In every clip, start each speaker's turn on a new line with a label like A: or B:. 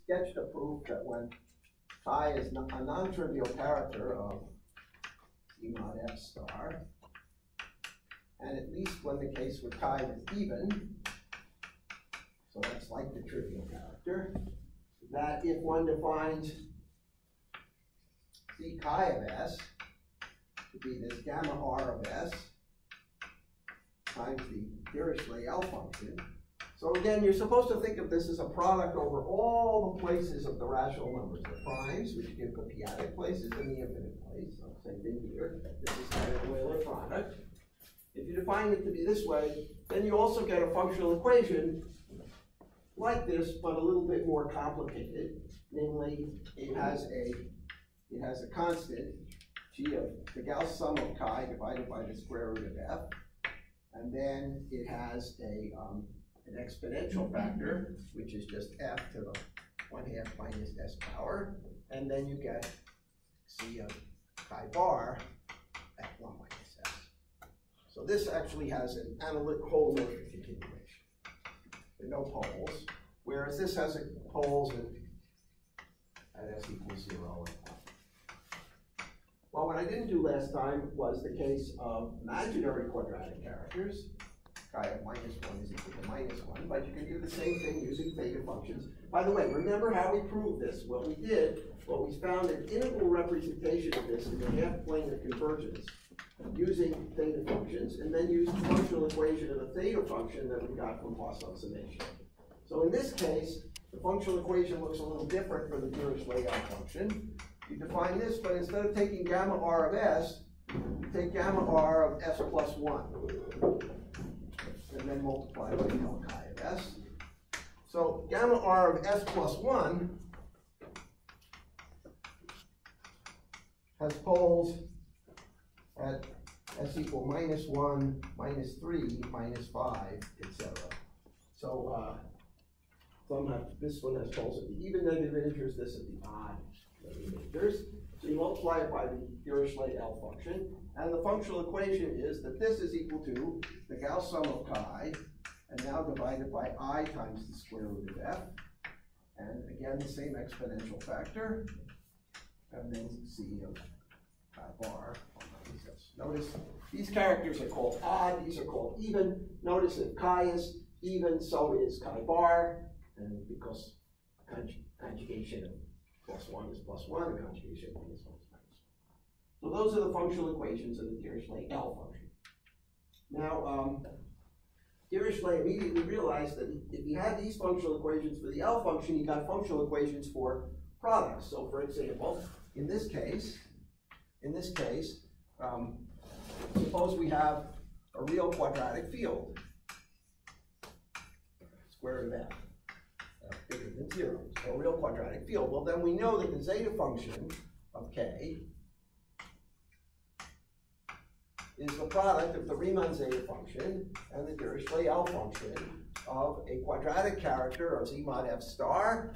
A: sketched a proof that when chi is a non-trivial character of C mod F star, and at least when the case with chi is even, so that's like the trivial character, that if one defines C chi of S to be this gamma R of S times the Dirichlet-L function. So again, you're supposed to think of this as a product over all the places of the rational numbers, the primes, which give the p-adic places, and the infinite place. So same thing here. This is kind of an Euler product. If you define it to be this way, then you also get a functional equation like this, but a little bit more complicated. Namely, it has a constant g of the Gauss sum of chi divided by the square root of f, and then it has an exponential factor, which is just f to the 1/2 minus s power, and then you get c of chi bar at 1 minus s. So this actually has an analytic holomorphic continuation. There are no poles, whereas this has poles at s equals 0 and 1. Well, what I didn't do last time was the case of imaginary quadratic characters. Chi of -1 is equal to -1, but you can do the same thing using theta functions. By the way, remember how we proved this. What we found an integral representation of this in the half plane of convergence using theta functions, and then used the functional equation of the theta function that we got from Poisson summation. So in this case, the functional equation looks a little different for the Dirichlet-L function. You define this, but instead of taking gamma R of S, you take gamma R of S plus 1. And then multiply by L chi of S. So gamma R of S plus 1 has poles at S equal -1, -3, -5, etc. So this one has poles at the even negative integers, this at the odd negative integers. So you multiply it by the Dirichlet-L function, and the functional equation is that this is equal to the Gauss sum of chi, and now divided by I times the square root of f, and again the same exponential factor, and then c of chi bar. Notice these characters are called odd, these are called even. Notice that chi is even, so is chi bar, and because conjugation of +1 is +1, and conjugation of -1 is -1. So those are the functional equations of the Dirichlet-L function. Now, Dirichlet immediately realized that if you had these functional equations for the L function, you got functional equations for products. So for example, in this case, suppose we have a real quadratic field, square root of f. Bigger than 0, so a real quadratic field. Well, then we know that the zeta function of k is the product of the Riemann zeta function and the Dirichlet-L function of a quadratic character of Z mod F star,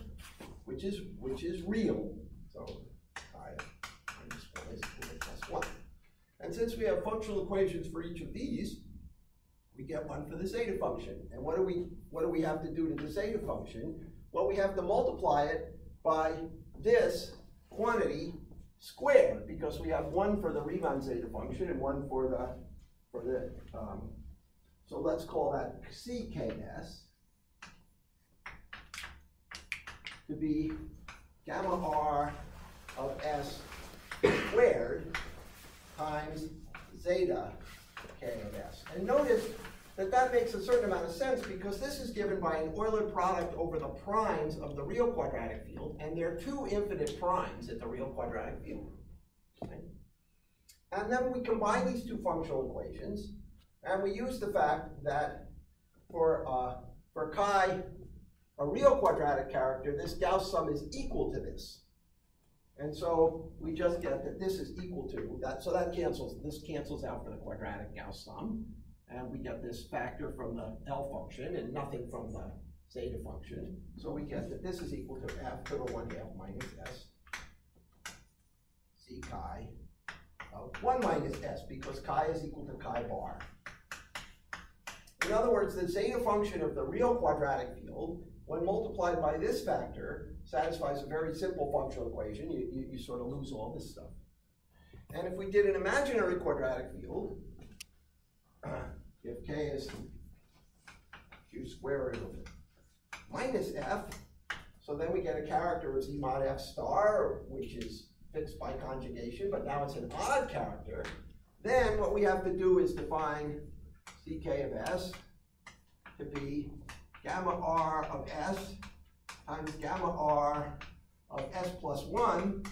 A: which is real. So I minus 1 is equal to +1. And since we have functional equations for each of these, we get one for the zeta function. And what do we have to do to the zeta function? Well, we have to multiply it by this quantity squared, because we have one for the Riemann zeta function and one for the so let's call that CKS to be gamma R of S squared times zeta K of S. And notice that makes a certain amount of sense, because this is given by an Euler product over the primes of the real quadratic field, and there are two infinite primes at the real quadratic field. Okay? And then we combine these two functional equations, and we use the fact that for chi, a real quadratic character, this Gauss sum is equal to this. And so we just get that this is equal to that, so this cancels out for the quadratic Gauss sum. And we get this factor from the L function and nothing from the zeta function. So we get that this is equal to f to the 1/2 minus s c chi of 1 minus s, because chi is equal to chi bar. In other words, the zeta function of the real quadratic field when multiplied by this factor, satisfies a very simple functional equation. You sort of lose all this stuff. And if we did an imaginary quadratic field, if k is q squared of minus f, so then we get a character of z mod f star, which is fixed by conjugation, but now it's an odd character. Then what we have to do is define ck of s to be gamma r of s times gamma r of s plus 1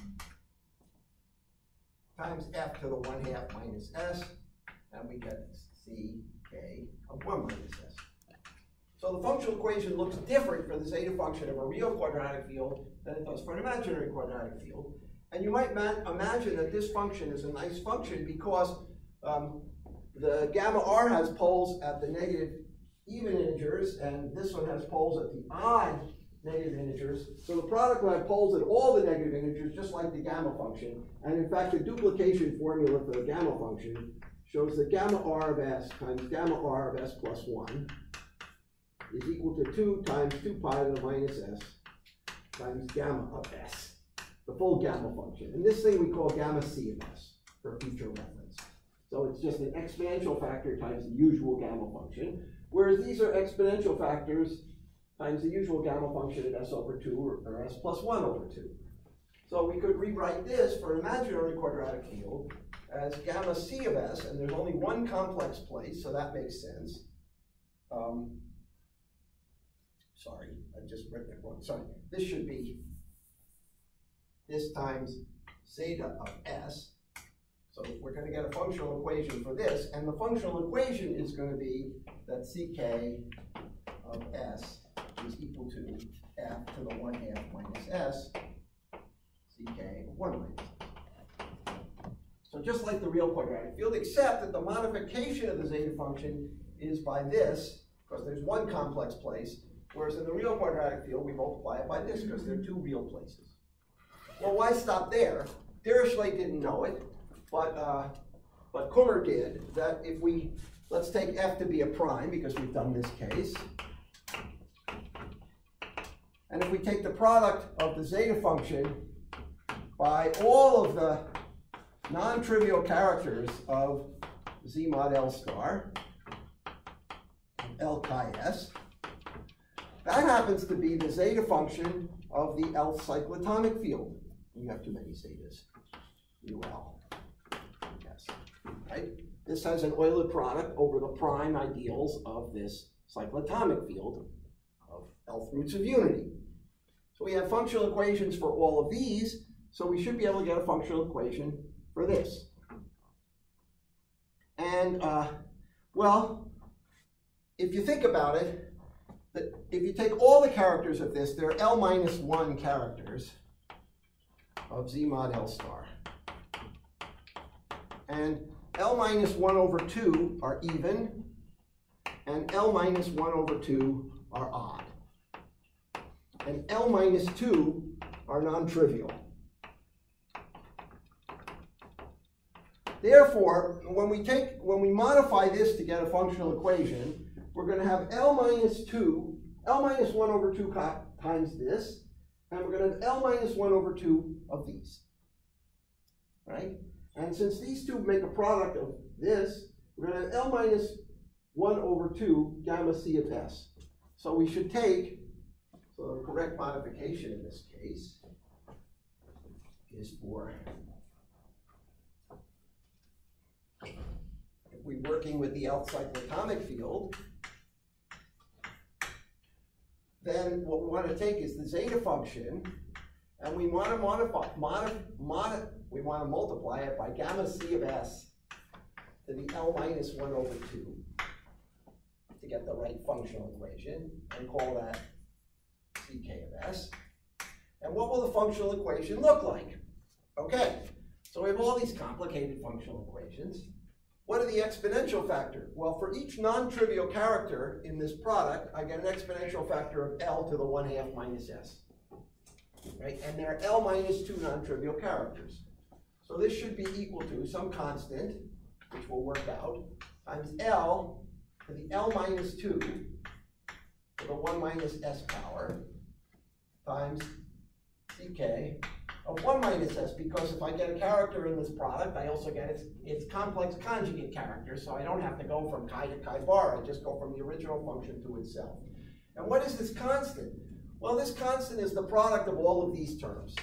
A: times f to the 1/2 minus s, and we get ck of 1 minus s. So the functional equation looks different for the zeta function of a real quadratic field than it does for an imaginary quadratic field. And you might imagine that this function is a nice function because the gamma r has poles at the negative even integers, and this one has poles at the odd negative integers. So the product will have poles at all the negative integers, just like the gamma function. And in fact, the duplication formula for the gamma function shows that gamma r of s times gamma r of s plus 1 is equal to 2 times 2 pi to the minus s times gamma of s, the full gamma function. And this thing we call gamma c of s for future reference. So it's just an exponential factor times the usual gamma function, whereas these are exponential factors times the usual gamma function at s over 2 or s plus 1 over 2. So we could rewrite this for an imaginary quadratic field as gamma c of s, and there's only one complex place, so that makes sense. Sorry, I've just written it wrong. Sorry, this should be this times zeta of s. So we're going to get a functional equation for this, and the functional equation is going to be that ck of s is equal to f to the 1/2 minus s, ck of 1 minus s. So just like the real quadratic field, except that the modification of the zeta function is by this, because there's one complex place, whereas in the real quadratic field, we multiply it by this, because there are two real places. Well, why stop there? Dirichlet didn't know it, but Kummer did, that if we, let's take f to be a prime, because we've done this case. And if we take the product of the zeta function by all of the non-trivial characters of z mod L star, L chi s, that happens to be the zeta function of the L cyclotomic field. You have too many zetas. UL. Yes. Right? This has an Euler product over the prime ideals of this cyclotomic field of Lth roots of unity. So we have functional equations for all of these, so we should be able to get a functional equation for this. And, well, if you think about it, if you take all the characters of this, there are L minus 1 characters of z mod L star. And L minus 1 over 2 are even, and L minus 1 over 2 are odd. And L minus 2 are non-trivial. Therefore, when we modify this to get a functional equation, we're going to have L minus 1 over 2 times this, and we're going to have L minus 1 over 2 of these. Right? And since these two make a product of this, we're going to have L minus 1 over 2 gamma c of s. So we should take, so the correct modification in this case is for, if we're working with the L cyclotomic field, then what we want to take is the zeta function, and we want to multiply it by gamma c of s to the L minus 1 over 2 to get the right functional equation, and call that ck of s. And what will the functional equation look like? Okay, so we have all these complicated functional equations. What are the exponential factor? Well, for each non-trivial character in this product, I get an exponential factor of L to the 1/2 minus s. Right? And there are L minus 2 non-trivial characters. So this should be equal to some constant, which will work out, times L to the L minus 2 to the 1 minus s power times ck of 1 minus s, because if I get a character in this product, I also get its complex conjugate character, so I don't have to go from chi to chi bar, I just go from the original function to itself. And what is this constant? Well, this constant is the product of all of these terms.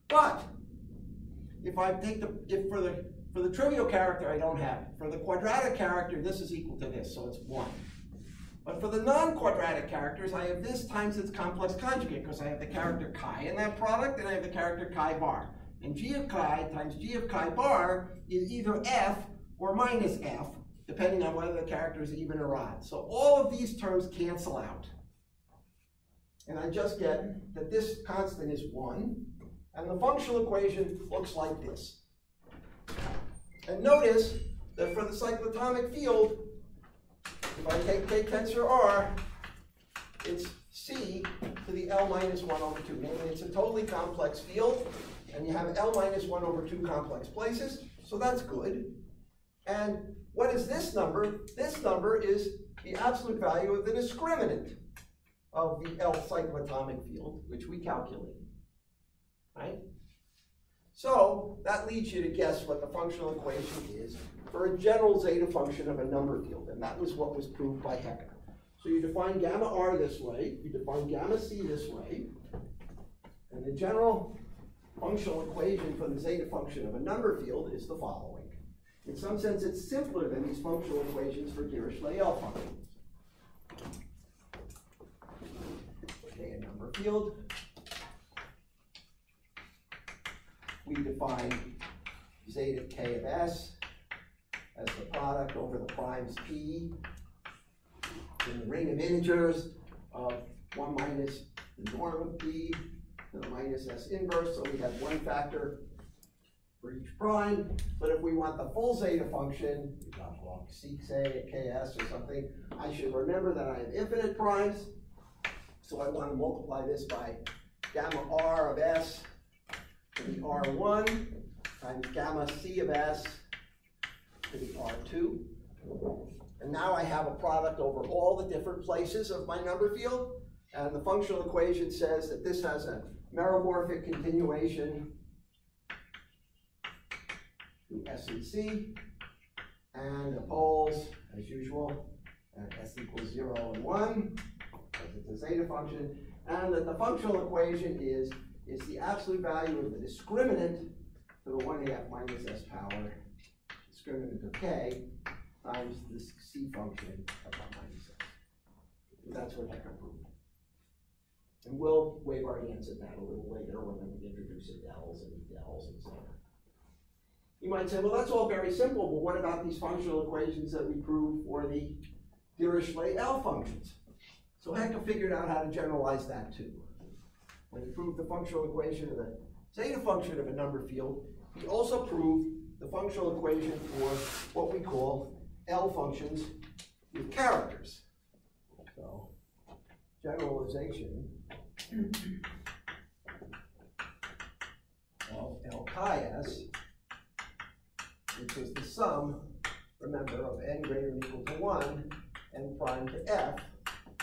A: But if I take for the trivial character, I don't have it. For the quadratic character, this is equal to this, so it's 1. But for the non-quadratic characters, I have this times its complex conjugate, because I have the character chi in that product, and I have the character chi bar. And g of chi times g of chi bar is either f or minus f, depending on whether the character is even or odd. So all of these terms cancel out. And I just get that this constant is 1, and the functional equation looks like this. And notice that for the cyclotomic field, if I take K tensor R, it's C to the L minus 1 over 2. Meaning it's a totally complex field, and you have L minus 1 over 2 complex places, so that's good. And what is this number? This number is the absolute value of the discriminant of the L cyclotomic field, which we calculated, right? So that leads you to guess what the functional equation is for a general zeta function of a number field, and that was what was proved by Hecker. So you define gamma R this way, you define gamma C this way, and the general functional equation for the zeta function of a number field is the following. In some sense, it's simpler than these functional equations for Dirichlet-L functions. Okay, a number field. We define zeta k of s as the product over the primes p in the ring of integers of 1 minus the norm of p to the minus s inverse. So we have one factor for each prime. But if we want the full zeta function, seek say ks or something, I should remember that I have infinite primes. So I want to multiply this by gamma r of s to the R1 times gamma C of S to the R2. And now I have a product over all the different places of my number field. And the functional equation says that this has a meromorphic continuation to S and C. And the poles, as usual, at S equals 0 and 1, because it's a zeta function. And that the functional equation is the absolute value of the discriminant to the 1/2 minus s power, discriminant of k, times the c function of 1 minus s. And that's what Hecker proved. And we'll wave our hands at that a little later when we introduce Dells and Dells and so on. You might say, well, that's all very simple, but what about these functional equations that we proved for the Dirichlet-L functions? So Hecker figured out how to generalize that too. When he proved the functional equation of the zeta function of a number field, he also proved the functional equation for what we call L functions with characters. So, generalization of L chi s, which is the sum, remember, of n greater than or equal to 1, n prime to f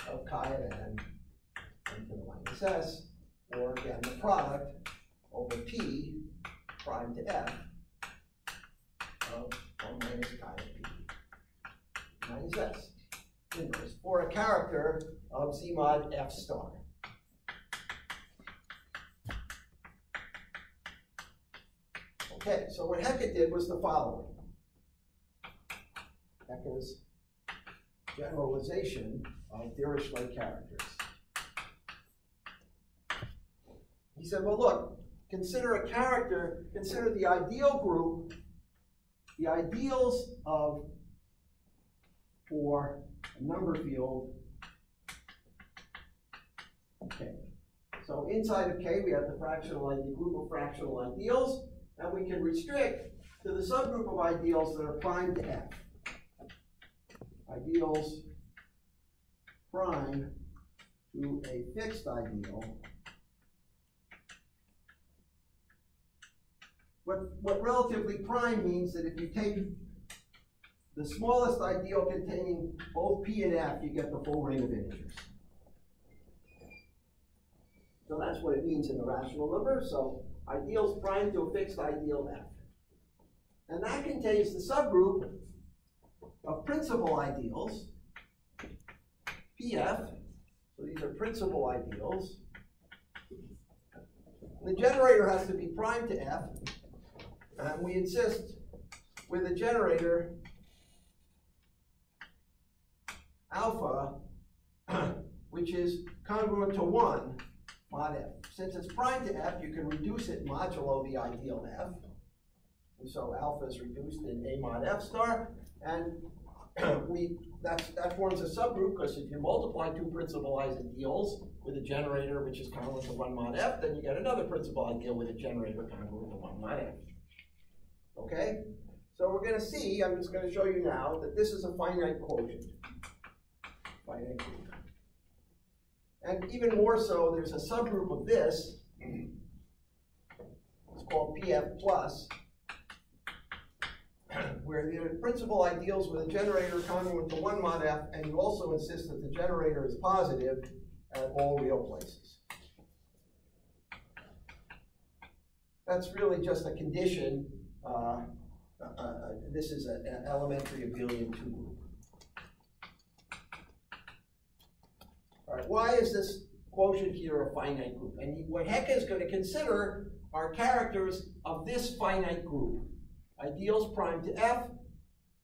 A: of chi of n to the minus s, or again, the product over p prime to f of 1 minus chi of p minus s inverse for a character of z mod f star. Okay, so what Hecker did was the following. Hecker's generalization of Dirichlet characters. He said, well, look, consider a character, consider the ideal group, the ideals of, for a number field, K. So inside of K, we have the group of fractional ideals, and we can restrict to the subgroup of ideals that are prime to F. Ideals prime to a fixed ideal. What relatively prime means that if you take the smallest ideal containing both P and F, you get the full ring of integers. So that's what it means in the rational number. So ideals prime to a fixed ideal F. And that contains the subgroup of principal ideals, PF. So these are principal ideals. The generator has to be prime to F. And we insist with a generator alpha, which is congruent to 1 mod F. Since it's prime to F, you can reduce it modulo the ideal F. And so alpha is reduced in A mod F star. And that forms a subgroup, because if you multiply two principal ideals with a generator which is congruent to 1 mod F, then you get another principal ideal with a generator congruent to 1 mod F. Okay? So we're going to see, I'm just going to show you now, that this is a finite quotient. Finite group. And even more so, there's a subgroup of this. It's called PF plus, where the principal ideals with a generator congruent to 1 mod F, and you also insist that the generator is positive at all real places. That's really just a condition. This is an elementary abelian 2 group. All right, why is this quotient here a finite group? And what Hecke is going to consider are characters of this finite group. Ideals prime to F,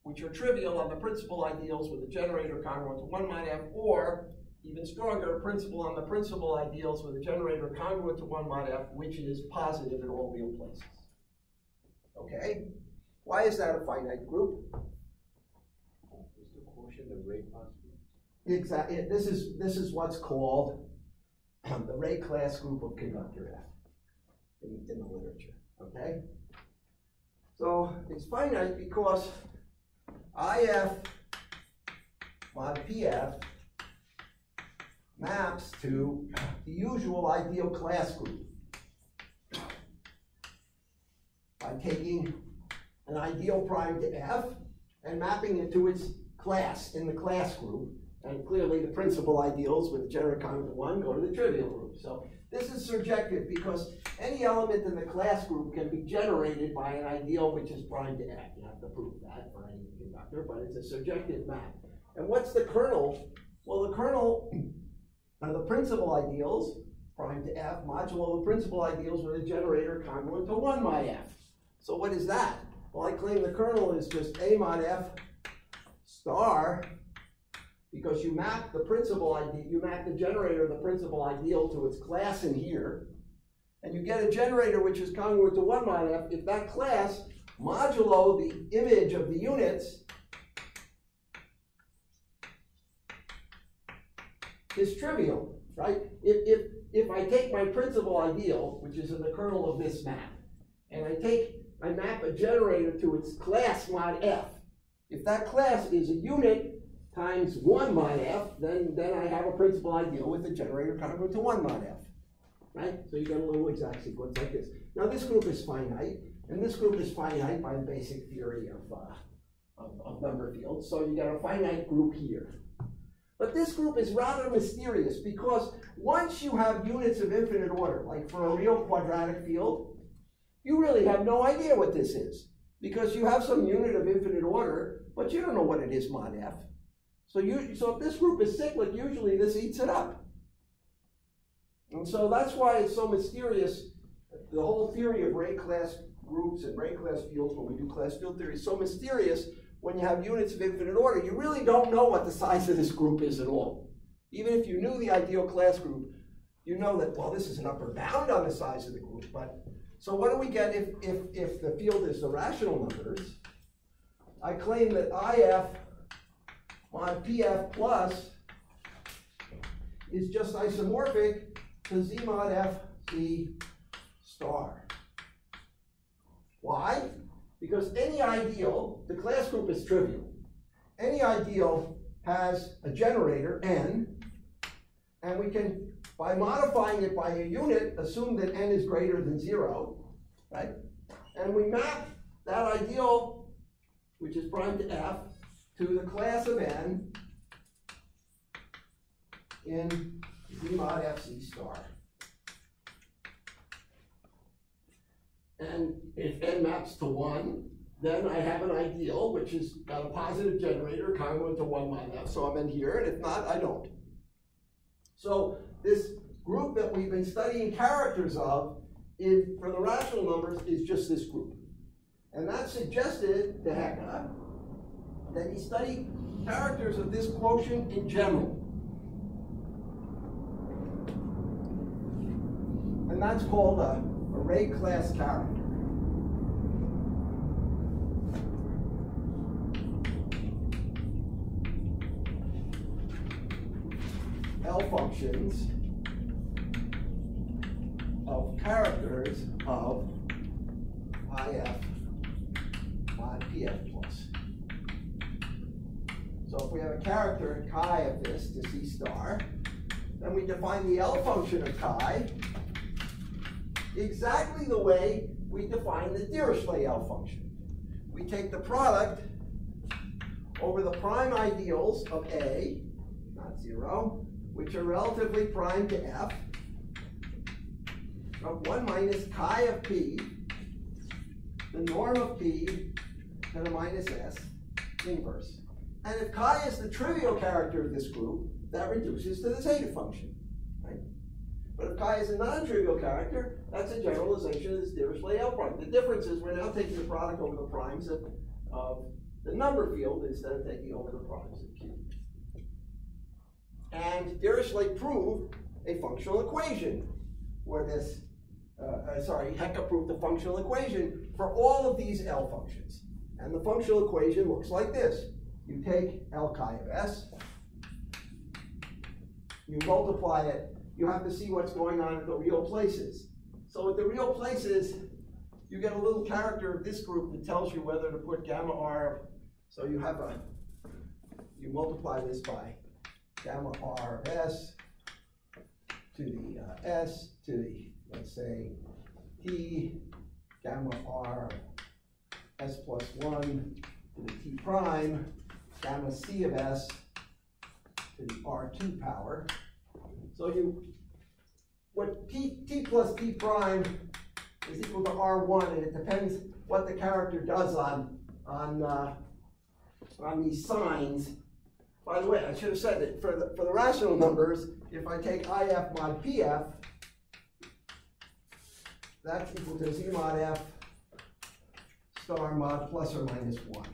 A: which are trivial on the principal ideals with a generator congruent to 1 mod F, or, even stronger, principal on the principal ideals with a generator congruent to 1 mod F, which is positive in all real places. Okay? Why is that a finite group?
B: Is the quotient of Ray possible?
A: Exactly. This is what's called the Ray class group of conductor F in the literature. Okay? So it's finite because IF mod PF maps to the usual ideal class group by taking an ideal prime to F and mapping it to its class in the class group. And clearly the principal ideals with generator congruent to 1 go to the trivial group. So this is surjective because any element in the class group can be generated by an ideal which is prime to F. You have to prove that for any conductor, but it's a surjective map. And what's the kernel? Well, the kernel are the principal ideals, prime to F, modulo the principal ideals with a generator congruent to 1 mod F. So what is that? Well, I claim the kernel is just A mod F star, because you map the principal ideal, you map the generator of the principal ideal to its class in here, and you get a generator which is congruent to 1 mod F if that class, modulo the image of the units, is trivial, right? If I take my principal ideal, which is in the kernel of this map, and I map a generator to its class mod F, if that class is a unit times 1 mod F, then I have a principal ideal with a generator congruent to 1 mod F, right? So you get a little exact sequence like this. Now this group is finite, and this group is finite by the basic theory of number fields. So you got a finite group here. But this group is rather mysterious because once you have units of infinite order, like for a real quadratic field, you really have no idea what this is because you have some unit of infinite order, but you don't know what it is mod F. So if this group is cyclic, usually this eats it up. And so that's why it's so mysterious. The whole theory of Ray class groups and Ray class fields, when we do class field theory, is so mysterious when you have units of infinite order. You really don't know what the size of this group is at all. Even if you knew the ideal class group, you know that, well, this is an upper bound on the size of the group. But so what do we get if the field is the rational numbers? I claim that IF mod PF plus is just isomorphic to Z mod F Z star. Why? Because any ideal, the class group is trivial. Any ideal has a generator, n, and we can, by modifying it by a unit, assume that n is greater than 0, right? And we map that ideal, which is prime to F, to the class of n in Z mod F Z star. And if n maps to 1, then I have an ideal which has got a positive generator congruent to 1 mod f, so I'm in here, and if not, I don't. So this group that we've been studying characters of for the rational numbers is just this group. And that suggested to Hecke that he study characters of this quotient in general. And that's called a array class character. L functions of characters of IF mod PF plus. So if we have a character chi of this to C star, then we define the L function of chi exactly the way we define the Dirichlet L function. We take the product over the prime ideals of A, not 0, which are relatively prime to F, of 1 minus chi of P, the norm of P to the minus S inverse. And if chi is the trivial character of this group, that reduces to the zeta function, right? But if chi is a non-trivial character, that's a generalization of this Dirichlet L prime. The difference is we're now taking the product over the primes of the number field instead of taking over the primes of Q. And Dirichlet proved a functional equation for this, Hecke proved a functional equation for all of these L functions. And the functional equation looks like this. You take L chi of S, you multiply it, you have to see what's going on at the real places. So at the real places, you get a little character of this group that tells you whether to put gamma R. So you have you multiply this by gamma R of S to the S to the, let's say, T, gamma R S plus 1 to the T prime, gamma C of S to the R2 power. So what T plus T prime is equal to R1, and it depends what the character does on these signs. By the way, I should have said that for the rational numbers, if I take IF mod PF, that's equal to Z mod F star mod plus or minus 1.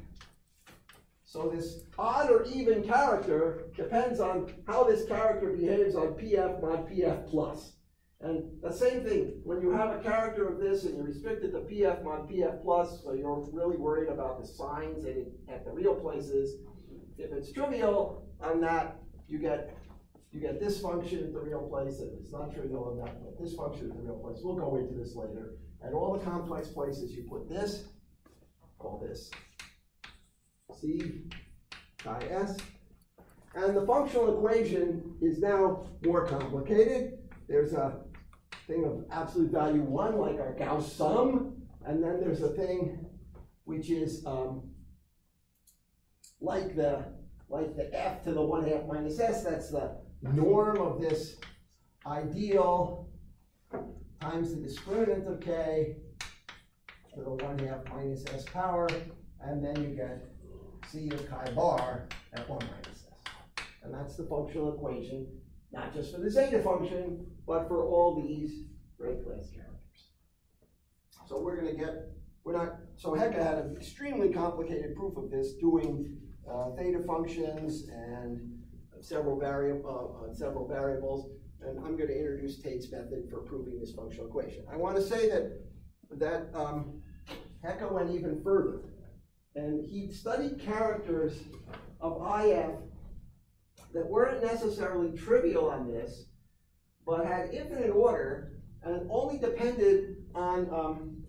A: So this odd or even character depends on how this character behaves on PF mod PF plus. And the same thing, when you have a character of this and you're restricted to PF mod PF plus, so you're really worried about the signs at the real places. If it's trivial on that, you get this function at the real place. If it's not trivial on that, you get this function at the real place. We'll go into this later. At all the complex places, you put this, call this C chi S. And the functional equation is now more complicated. There's a thing of absolute value 1, like our Gauss sum, and then there's a thing which is like the F to the 1/2 minus S. That's the norm of this ideal times the discriminant of K to the 1/2 minus S power, and then you get C of chi bar at 1 minus S. And that's the functional equation, not just for the zeta function, but for all these array class characters. So so Hecke had an extremely complicated proof of this, doing theta functions and several variables, and I'm going to introduce Tate's method for proving this functional equation. I want to say that Hecke went even further, and he studied characters of IF that weren't necessarily trivial on this, but had infinite order and only depended on,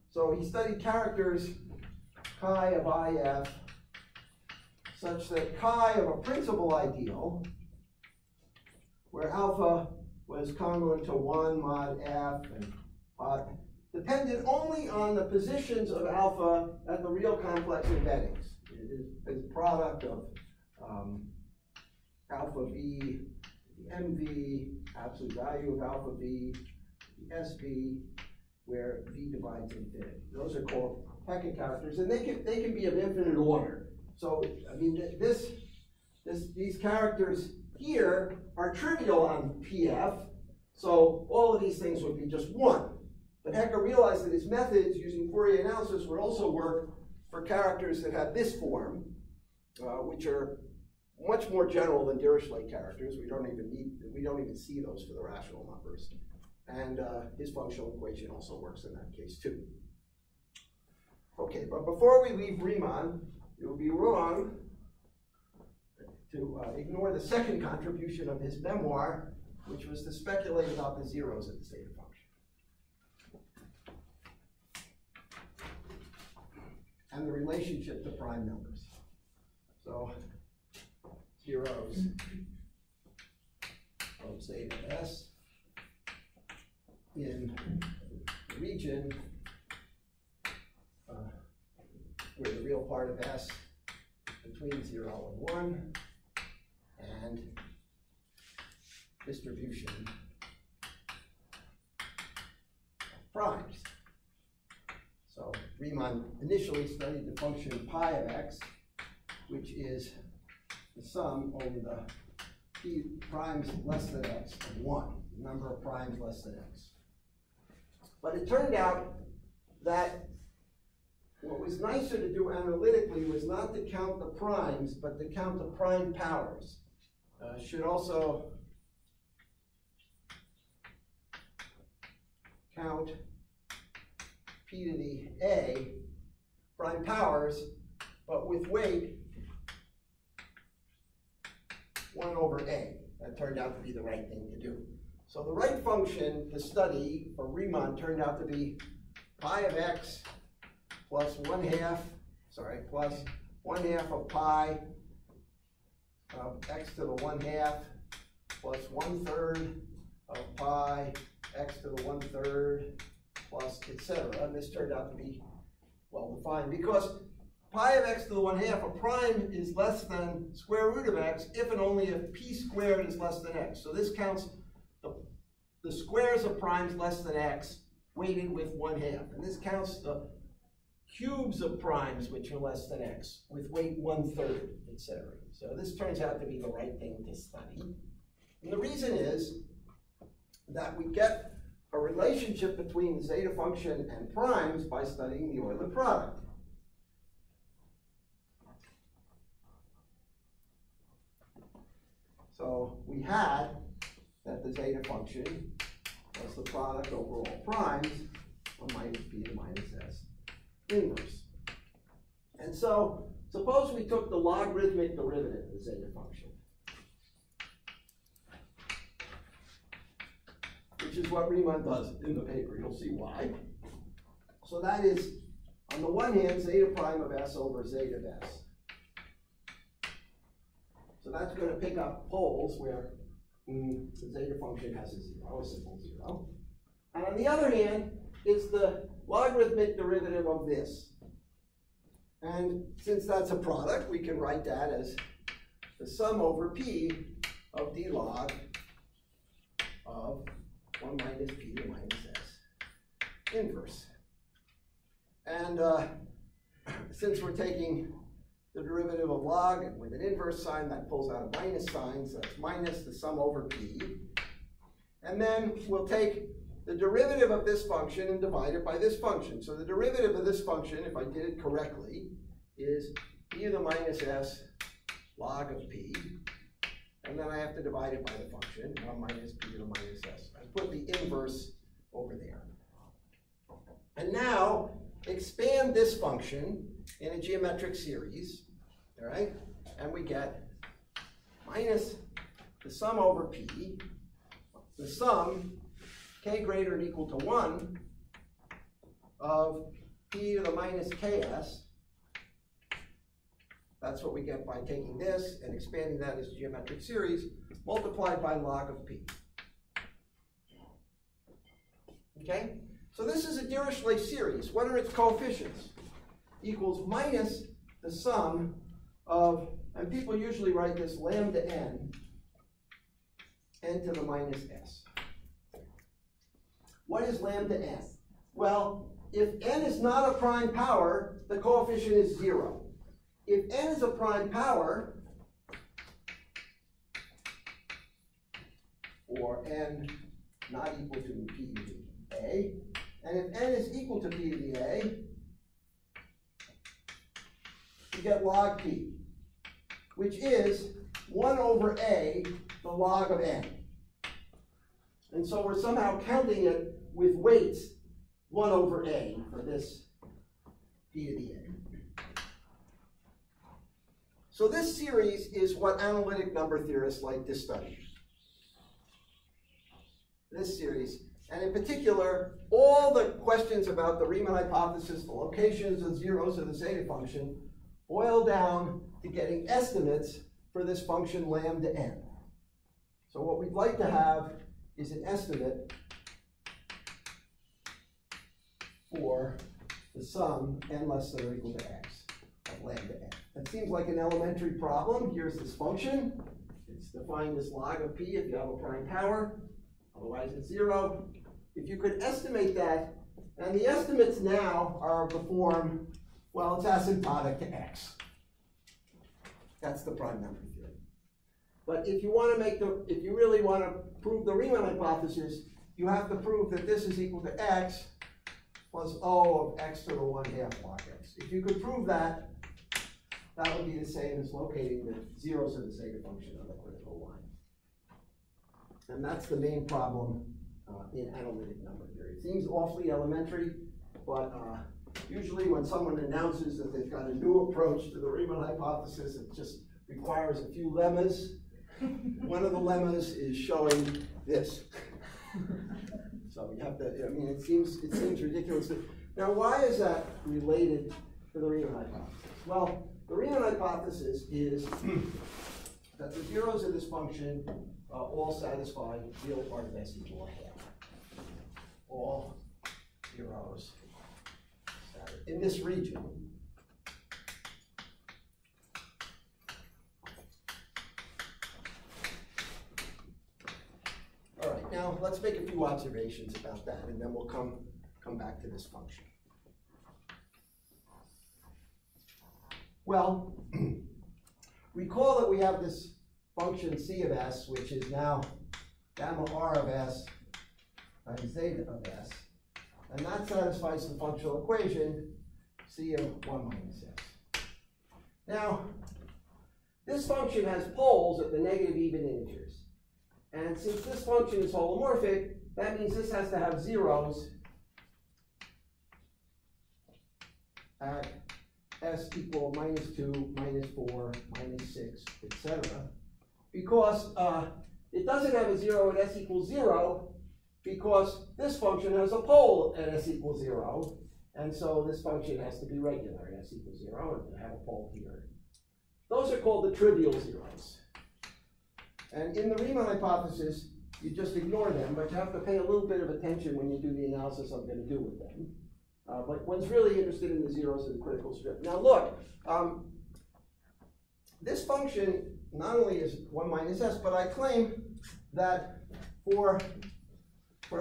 A: so he studied characters chi of IF such that chi of a principal ideal, where alpha was congruent to 1 mod F and depended only on the positions of alpha at the real complex embeddings. It is a product of alpha v, the mv, absolute value of alpha v, the sv, where v divides infinity. Those are called Hecke characters, and they can be of infinite order. So I mean, these characters here are trivial on PF, so all of these things would be just 1. But Hecke realized that his methods using Fourier analysis would also work for characters that have this form, which are much more general than Dirichlet characters. We don't even see those for the rational numbers. And his functional equation also works in that case too. Okay, but before we leave Riemann, it would be wrong to ignore the second contribution of his memoir, which was to speculate about the zeros of the zeta function. And the relationship to prime numbers. So, zeros of zeta s in the region where the real part of s between 0 and 1, and distribution of primes. So Riemann initially studied the function pi of x, which is the sum over the p primes less than x of 1, the number of primes less than x. But it turned out that what was nicer to do analytically was not to count the primes, but to count the prime powers. Should also count p to the a prime powers, but with weight 1 over a. That turned out to be the right thing to do. So the right function to study for Riemann turned out to be pi of x plus 1/2 of pi of x to the 1/2 plus 1/3 of pi x to the 1/3 plus etc. And this turned out to be well defined because pi of x to the 1/2 of prime is less than square root of x if and only if p squared is less than x. So this counts the squares of primes less than x weighted with 1/2. And this counts the cubes of primes which are less than x with weight 1/3, etc. So this turns out to be the right thing to study. And the reason is that we get a relationship between the zeta function and primes by studying the Euler product. So we had that the zeta function was the product over all primes, 1 minus p to minus s inverse. And so suppose we took the logarithmic derivative of the zeta function, which is what Riemann does in the paper. You'll see why. So that is, on the one hand, zeta prime of s over zeta of s. So that's going to pick up poles where the zeta function has a 0, a simple 0. And on the other hand, it's the logarithmic derivative of this. And since that's a product, we can write that as the sum over p of d log of 1 minus p to minus s inverse. And since we're taking the derivative of log and with an inverse sign, that pulls out a minus sign, so that's minus the sum over p. And then we'll take the derivative of this function and divide it by this function. So the derivative of this function, if I did it correctly, is p to the minus s log of p. And then I have to divide it by the function, 1 minus p to the minus s. I put the inverse over there. And now, expand this function in a geometric series, all right? And we get minus the sum over p, the sum, k greater than or equal to 1, of p to the minus ks. That's what we get by taking this and expanding that as a geometric series, multiplied by log of p. Okay? So this is a Dirichlet series. What are its coefficients? Equals minus the sum of, and people usually write this lambda n to the minus s. What is lambda n? Well, if n is not a prime power, the coefficient is 0. If n is a prime power, or n not equal to p to the a, and if n is equal to p to the a, you get log p, which is 1 over a, the log of n. And so we're somehow counting it with weights 1 over a for this p to the a. So this series is what analytic number theorists like to study. This series, and in particular, all the questions about the Riemann hypothesis, the locations of zeros of the zeta function, boil down to getting estimates for this function lambda n. So what we'd like to have is an estimate for the sum n less than or equal to x of lambda n. That seems like an elementary problem. Here's this function. It's defined as log of p if you have a prime power. Otherwise it's 0. If you could estimate that, and the estimates now are of the form, well, it's asymptotic to x. That's the prime number theory. But if you want to if you really want to prove the Riemann hypothesis, you have to prove that this is equal to x plus O of x to the 1/2 log x. If you could prove that, that would be the same as locating the zeros of the zeta function on the critical line. And that's the main problem in analytic number theory. It seems awfully elementary, but usually when someone announces that they've got a new approach to the Riemann hypothesis, it just requires a few lemmas. One of the lemmas is showing this. So you have to, I mean, it seems ridiculous. Now, why is that related to the Riemann hypothesis? Well, the Riemann hypothesis is that the zeros of this function all satisfy real part of s equal 1/2. All zeros in this region. All right, now let's make a few observations about that, and then we'll come back to this function. Well, recall that we have this function c of s, which is now gamma r of s times zeta of s, and that satisfies the functional equation c of 1 minus s. Now, this function has poles at the negative even integers, and since this function is holomorphic, that means this has to have zeros at s equal -2, -4, -6, etc. Because it doesn't have a 0 at s equals 0, because this function has a pole at s equals 0, and so this function has to be regular at s equals 0 and have a pole here. Those are called the trivial zeros. And in the Riemann hypothesis, you just ignore them, but you have to pay a little bit of attention when you do the analysis I'm going to do with them. But one's really interested in the zeros in the critical strip. Now look, this function not only is 1 minus s, but I claim that for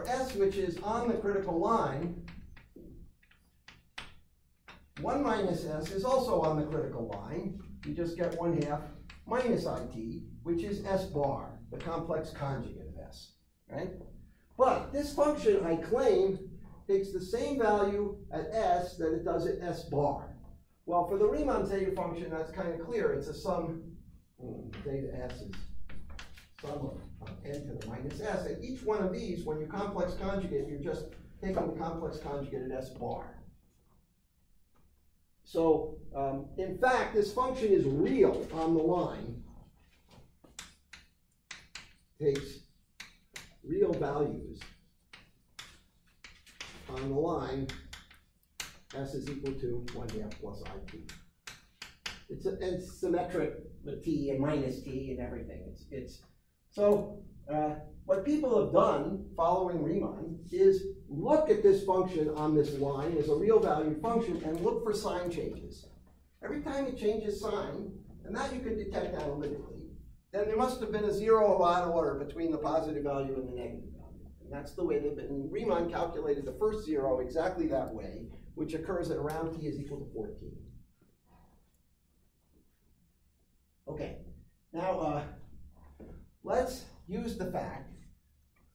A: s which is on the critical line, 1 minus s is also on the critical line. You just get 1/2 minus it, which is s bar, the complex conjugate of s, right? But this function, I claim, takes the same value at s that it does at s bar. Well, for the Riemann zeta function, that's kind of clear. It's a sum, zeta s is sum of n to the minus s. And each one of these, when you complex conjugate, you're just taking the complex conjugate at s bar. So, in fact, this function is real on the line. Takes real values on the line, s is equal to 1/2 plus it. It's symmetric with t and minus t and everything. So what people have done following Riemann is look at this function on this line as a real valued function and look for sign changes. Every time it changes sign, and that you can detect analytically, then there must have been a 0 of odd order between the positive value and the negative value. And And that's the way they've been. Riemann calculated the first zero exactly that way, which occurs at around t is equal to 14. Okay, now let's use the fact.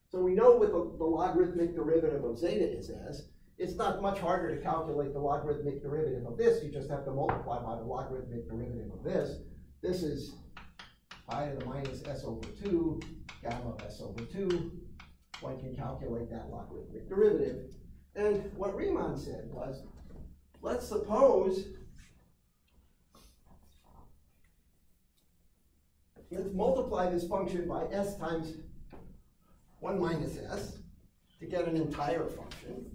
A: So we know what the logarithmic derivative of zeta is as. It's not much harder to calculate the logarithmic derivative of this. You just have to multiply by the logarithmic derivative of this. This is pi to the minus s over 2, gamma of s over 2. One can calculate that logarithmic derivative. And what Riemann said was, let's suppose, let's multiply this function by s times 1 minus s to get an entire function.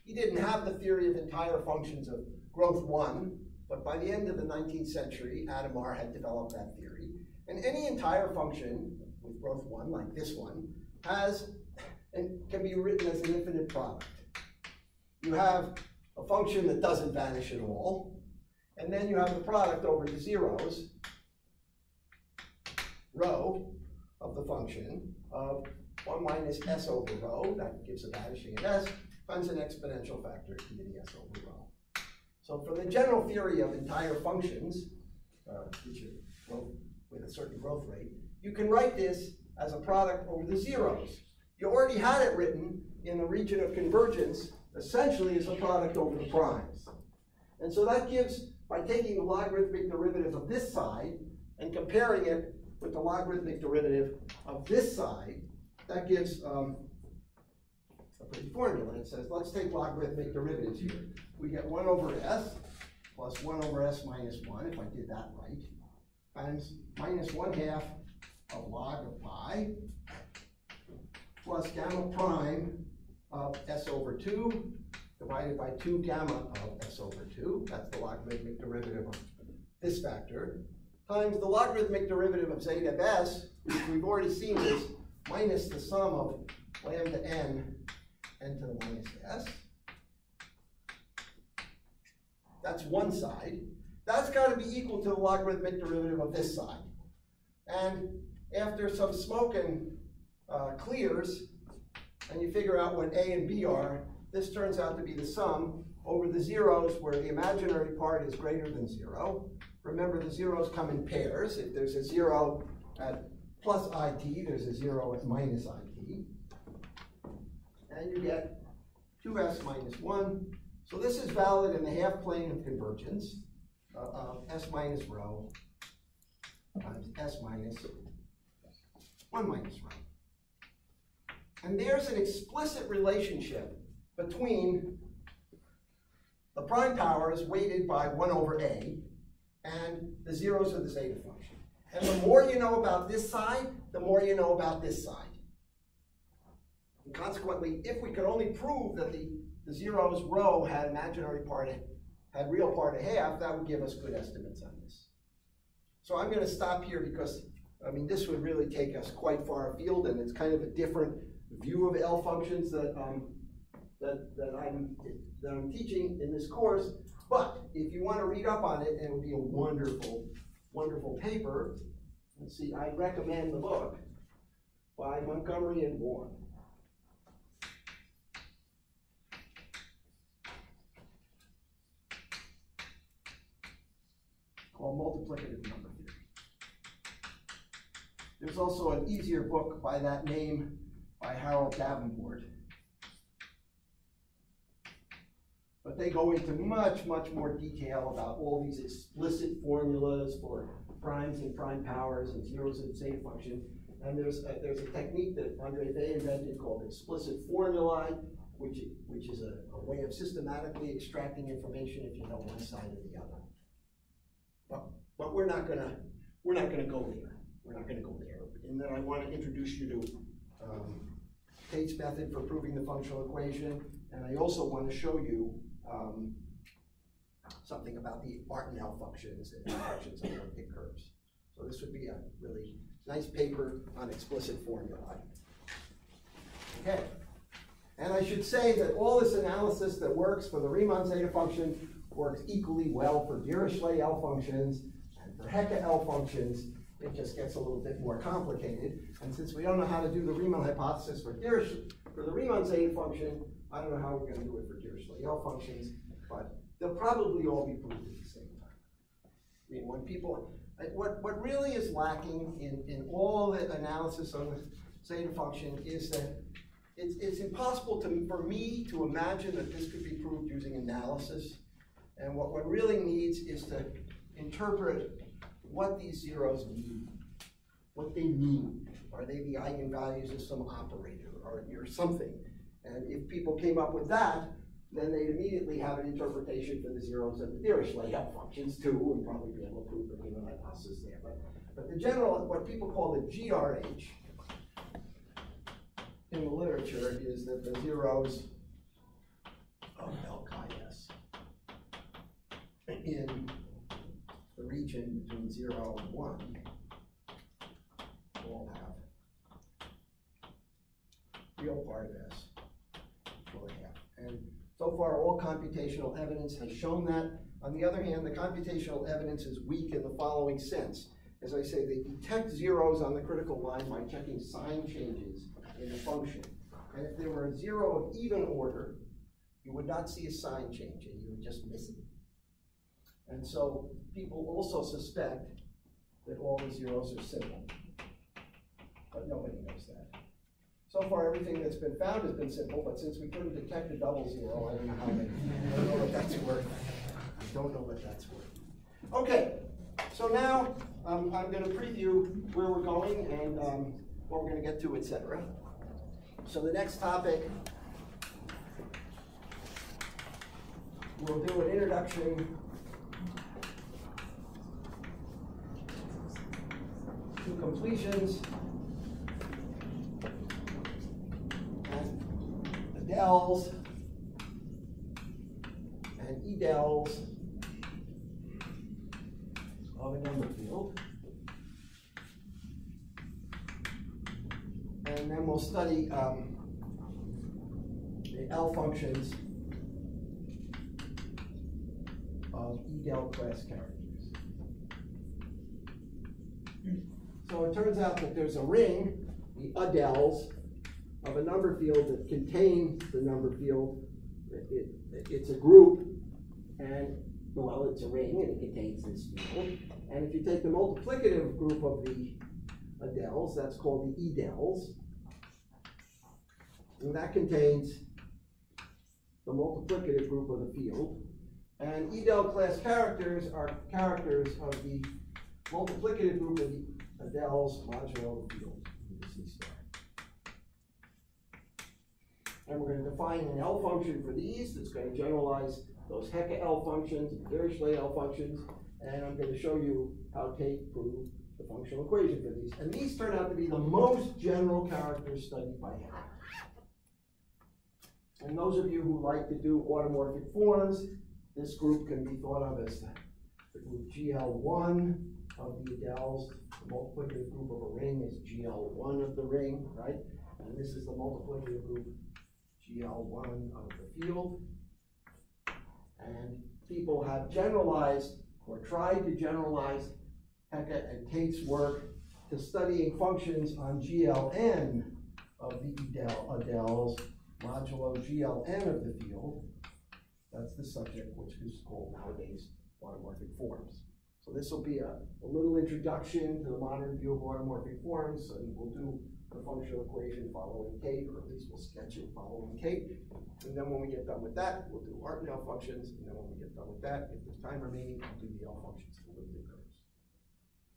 A: He didn't have the theory of entire functions of growth 1, but by the end of the 19th century, Adamar had developed that theory. And any entire function with growth 1, like this one, has and can be written as an infinite product. You have a function that doesn't vanish at all, and then you have the product over the zeros, rho of the function of 1 minus s over rho, that gives a vanishing of s, times an exponential factor e to the s over rho. So for the general theory of entire functions, which are with a certain growth rate, you can write this as a product over the zeros. You already had it written in the region of convergence, essentially as a product over the primes. And so that gives, by taking the logarithmic derivative of this side and comparing it with the logarithmic derivative of this side, that gives a pretty formula. It says, let's take logarithmic derivatives here. We get 1 over s plus 1 over s minus 1, if I did that right, times minus 1/2 of log of pi plus gamma prime of s over 2 divided by 2 gamma of s over 2. That's the logarithmic derivative of this factor, times the logarithmic derivative of zeta of s, which we've already seen is minus the sum of lambda n to the minus s. That's one side. That's got to be equal to the logarithmic derivative of this side. And after some smoke and clears, and you figure out what a and b are, this turns out to be the sum over the zeros where the imaginary part is greater than 0. Remember, the zeros come in pairs. If there's a 0 at plus it, there's a 0 at minus it. And you get 2s minus 1. So this is valid in the half plane of convergence of s minus rho times s minus 1 minus rho. And there's an explicit relationship between the prime powers weighted by 1 over a and the zeros of the zeta function. And the more you know about this side, the more you know about this side. And consequently, if we could only prove that the zeros rho had imaginary part, had real part a half, that would give us good estimates on this. So I'm going to stop here because, I mean, this would really take us quite far afield, and it's kind of a different view of L functions that I'm teaching in this course. But if you want to read up on it, and it would be a wonderful, wonderful paper. Let's see, I recommend the book by Montgomery and Vaughan. Called Multiplicative Number Theory. There's also an easier book by that name by Harold Davenport. But they go into much, much more detail about all these explicit formulas for primes and prime powers and zeros of the zeta function. And there's a technique that Andre Bay invented called explicit formulae, which is a way of systematically extracting information if you know one side or the other. But we're not gonna go there. We're not gonna go there. And then I want to introduce you to Tate's method for proving the functional equation, and I also want to show you something about the Martinel functions and functions of elliptic curves. So this would be a really nice paper on explicit formulae. Okay. And I should say that all this analysis that works for the Riemann zeta function works equally well for Dirichlet L functions and for Hecke L functions. It just gets a little bit more complicated. And since we don't know how to do the Riemann hypothesis for the Riemann zeta function, I don't know how we're going to do it for Dirichlet L functions, but they'll probably all be proved at the same time. I mean, when people, what really is lacking in all the analysis on the zeta function is that it's impossible for me to imagine that this could be proved using analysis. And what one really needs is to interpret what these zeros mean, what they mean. Are they the eigenvalues of some operator or something? And if people came up with that, then they'd immediately have an interpretation for the zeros of the Dirichlet L functions too, and probably be able to prove the Riemann hypothesis there. But the general, what people call the GRH in the literature is that the zeros of L chi S in the region between 0 and 1 all have real part of S equal to half. And so far, all computational evidence has shown that. On the other hand, the computational evidence is weak in the following sense. As I say, they detect zeros on the critical line by checking sign changes in the function. And if there were a zero of even order, you would not see a sign change and you would just miss it. And so people also suspect that all the zeros are simple, but nobody knows that. So far, everything that's been found has been simple, but since we couldn't detect a double zero, I don't know how many. I don't know what that's worth. I don't know what that's worth. Okay, so now I'm going to preview where we're going and what we're going to get to, etc. So the next topic, we'll do an introduction to completions and dells and edells of a number field. And then we'll study the L functions of edel class characters. So it turns out that there's a ring, the adells, of a number field that contains the number field. It's a group, and well, it's a ring and it contains this field. And if you take the multiplicative group of the adells, that's called the edells. And that contains the multiplicative group of the field. And edel class characters are characters of the multiplicative group of the adells modulo the field. And we're going to define an L function for these that's going to generalize those Hecke L functions, Dirichlet L functions, and I'm going to show you how Tate proved the functional equation for these. And these turn out to be the most general characters studied by Hecke. And those of you who like to do automorphic forms, this group can be thought of as the group GL1 of the adells. The multiplicative group of a ring is GL1 of the ring, right? And this is the multiplicative group GL1 of the field. And people have generalized or tried to generalize Hecke and Tate's work to studying functions on GLN of the adells modulo GLN of the field. That's the subject, which is called nowadays automorphic forms. So this will be a little introduction to the modern view of automorphic forms, and we'll do the functional equation following Tate, or at least we'll sketch it following Tate. And then when we get done with that, we'll do Artin-L functions, and then when we get done with that, if there's time remaining, I'll do the L functions, the limited curves.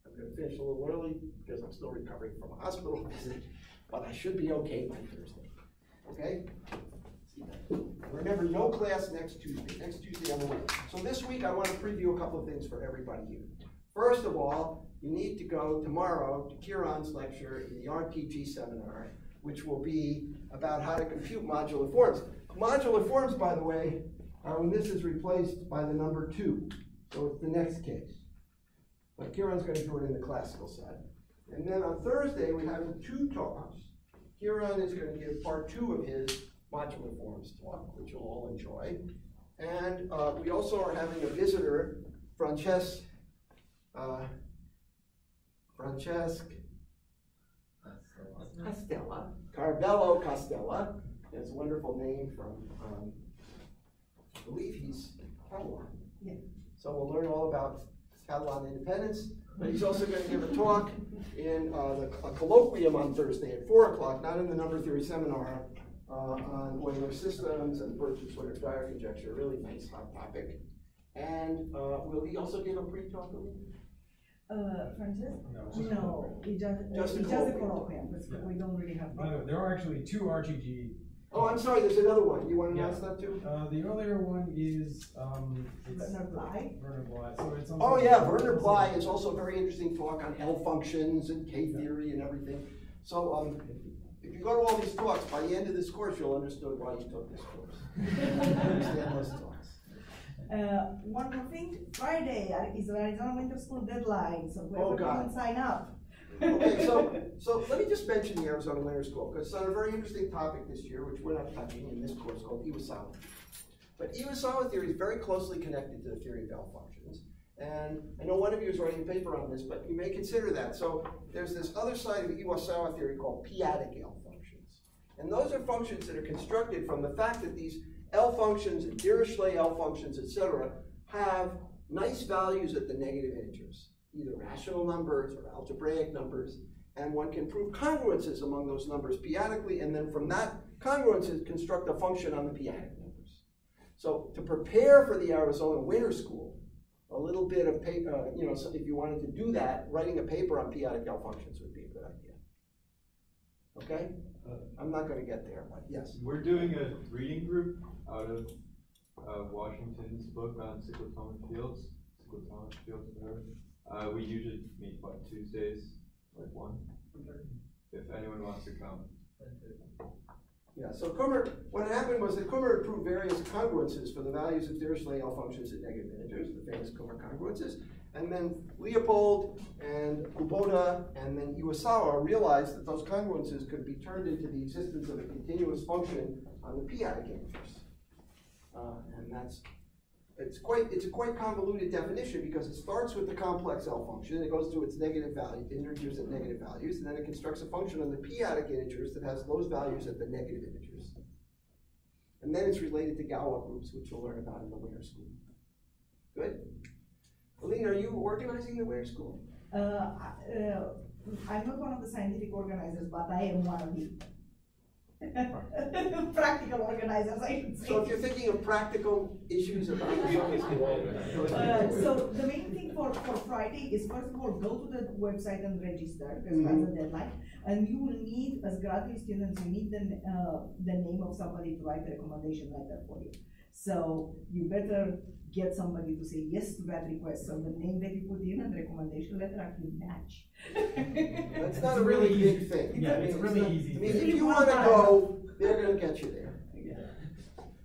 A: I'm going to finish a little early because I'm still recovering from a hospital visit, but I should be okay by Thursday. Okay? Remember, no class next Tuesday. Next Tuesday I'm away. So this week I want to preview a couple of things for everybody here. First of all, you need to go tomorrow to Kieran's lecture in the RPG seminar, which will be about how to compute modular forms. Modular forms, by the way, are when this is replaced by the number 2. So it's the next case. But Kieran's going to do it in the classical side. And then on Thursday, we have 2 talks. Kieran is going to give part 2 of his modular forms talk, which you'll all enjoy. And we also are having a visitor, Francesca Castella, Carbello Castella. It's a wonderful name from, I believe he's Catalan.
C: Yeah.
A: So we'll learn all about Catalan independence. But he's also going to give a talk in a colloquium on Thursday at 4 o'clock, not in the number theory seminar, on Euler systems and Birch-Swinnerton-Dyer conjecture. Really nice hot topic. And will he also give a pre-talk?
C: Francis?
D: No,
C: Just a colloquium, but we don't really have.
D: By the way, there are actually two RTG.
A: Oh, I'm sorry, there's another one. You want to announce that too?
D: The earlier one is
C: Werner Bly.
D: Werner Bly. So it's
A: Oh yeah, Werner Bly is also a very interesting talk on L functions and K theory and everything. So if you go to all these talks, by the end of this course, you'll understand why you took this course. Understand those talks.
C: One more thing, Friday is the Arizona Winter School deadline, so whoever can sign up.
A: Okay, so let me just mention the Arizona Winter School, because it's on a very interesting topic this year, which we're not touching in this course, called Iwasawa. But Iwasawa theory is very closely connected to the theory of L functions. And I know one of you is writing a paper on this, but you may consider that. So there's this other side of Iwasawa theory called p-adic L functions. And those are functions that are constructed from the fact that these L functions, Dirichlet L functions, etc., have nice values at the negative integers, either rational numbers or algebraic numbers, and one can prove congruences among those numbers p-adically, and then from that congruences construct a function on the p-adic numbers. So to prepare for the Arizona Winter School, a little bit of paper, so if you wanted to do that, writing a paper on p-adic L functions would be a good idea. Okay? I'm not going to get there, but yes.
E: We're doing a reading group out of Washington's book on cyclotomic fields, whatever. We usually meet Tuesdays, like 1. If anyone wants to come.
A: Yeah, so Kummer, what happened was that Kummer proved various congruences for the values of Dirichlet L functions at negative integers, the famous Kummer congruences. And then Leopold and Kubota and then Iwasawa realized that those congruences could be turned into the existence of a continuous function on the p-adic integers. And it's a quite convoluted definition because it starts with the complex L function, it goes to its negative value, integers at negative values, and then it constructs a function on the p-adic integers that has those values at the negative integers. And then it's related to Galois groups, which you'll learn about in the Winter School. Good? Aline, are you organizing the Winter School?
C: I'm not one of the scientific organizers, but I am one of the practical organizers, I should say.
A: So if you're thinking of practical issues about
C: so the main thing for Friday is, first of all, go to the website and register, because that's the deadline. And you will need, as graduate students, you need the name of somebody to write a recommendation letter for you. So you better get somebody to say yes to that request, so the name that you put in and the recommendation letter actually match.
A: That's not a really big thing.
D: Yeah, it's really easy.
A: I mean, if you want to go, they're going to get you there.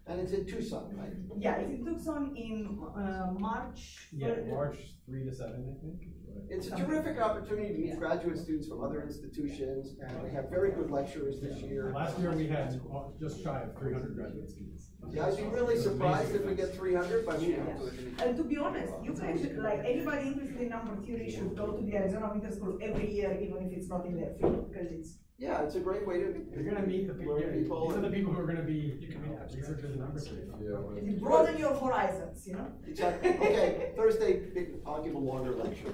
A: And it's in Tucson, right?
C: Yeah, it's in Tucson in March.
D: Yeah, March 3 to 7, I think.
A: It's a terrific opportunity to meet graduate students from other institutions, and we have very good lecturers this year.
D: Last year we had just shy of 300 graduate students.
A: Yeah, I'd be really surprised if we get 300, but
C: And to be honest, you can, like, anybody interested in number theory should go to the Arizona Winter School every year, even if it's not in their field, because it's.
A: Yeah, it's a great way to.
D: You're going to meet the people. These are the people who are going to be researchers in number theory.
C: It broaden your horizons,
A: Exactly. Okay, Thursday, I'll give a longer lecture.